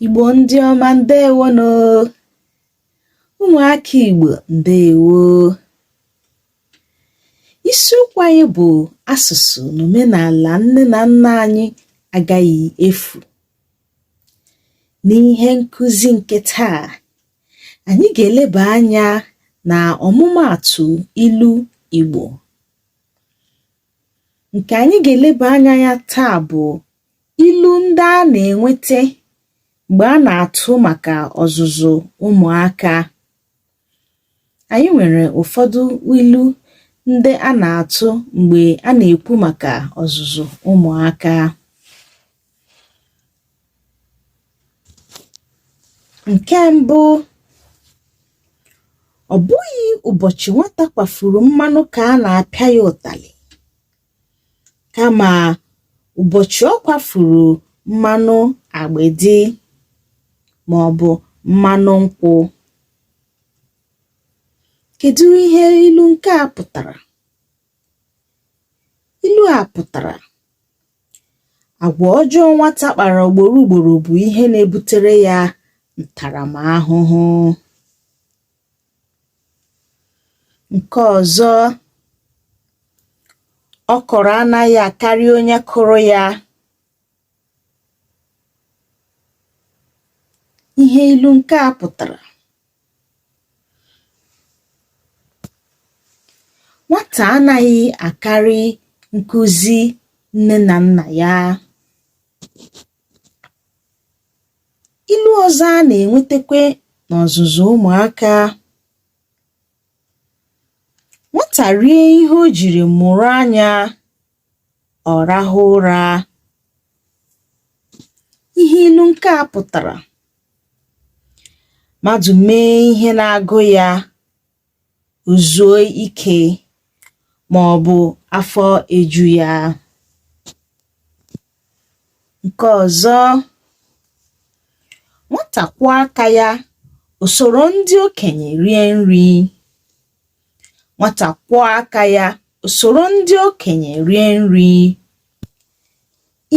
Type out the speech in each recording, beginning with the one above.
Igbo ndị ọma, ndewo no. Ụmụaka Igbo, ndewo. Isiokwu anyị bụ asụsụ na omenala nne na nna anyị agaghị efu. N'ihe nkụzi nke taa, anyị ga-eleba anya na ọmụmaatụ ilu Igbo. Nke anyị ga-eleba anya ya taa bụ ilu ndị a na-enweta mgbe a na-atụ maka ọzụzụ ụmụaka. Anyị nwere ụfọdụ ilu ndị a na-atụ mgbe a na-ekwu maka ọzụzụ ụmụaka. Nke mbụ, ọ bụghị ụbọchị nwata kwafuru mmanụ ka a na-apịa ya ụtalị, kama ụbọchị ọ kwafuru mmanụ agbịdị ma ọ bụ mmanụ nkwụ. Kedu ihe ilu nke a pụtara? Ilu a pụtara agwa ọjọọ nwata kpara ugboro ugboro bụ ihe na-ebutere ya ntaramahụhụ. Nke ọzọ, ọkọrọ anaghị akarị onye kụrụ ya. Ihe ilu nke a pụtara: nwata anaghị akarị nkụzi nne na nna ya. Ilu ọzọ a na-enwetakwa n'ọzụzụ ụmụaka: nwata rie ihe o jiri mụrụ anya, ọ rahụ ụra. Ihe ilu nke a pụtara: mmadụ mee ihe na-agụ ya, o zuo ike ma ọ bụ afọ eju ya. Nke ọzọ, nwata kwụọ aka ya, o soro ndị okenye rie nri. Nwata kwụọ aka ya, o soro ndị okenye rie nri.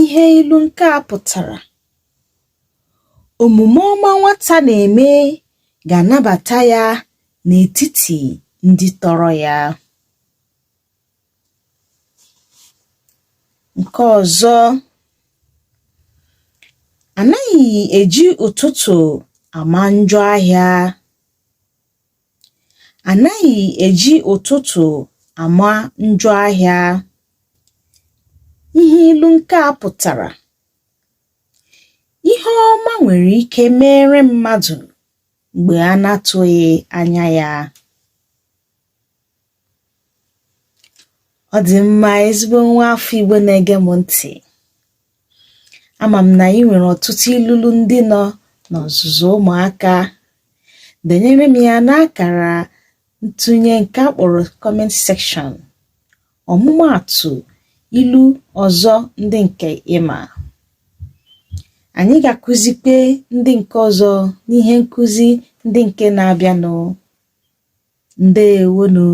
Ihe ilu nke a pụtara: omume ọma nwata na-eme ga-anabata ya n'etiti ndị tọrọ ya. Nke ọzọ, anaghị eji ụtụtụ ama njọ ahịa. Anaghị eji ụtụtụ ama njọ ahịa. Ihe ilu nke a pụtara: ihe ọma nwere ike mere mmadụ mgbe a na-atụghị anya ya. Ọ dị mma, ezigbo nwa afọ Igbo na-ege m ntị. Ama m na ị nwere ọtụtụ ilulu ndị nọ n'ọzụzụ ụmụaka. Denyere m ya n'akara ntụnye nke a kpọrọ comment section, ọmụmaatụ ilu ọzọ ndị nke ịma. Anyị ga-akụzikwe ndị nke ọzọ n'ihe nkụzi ndị nke na-abịanụ. Ndewonu.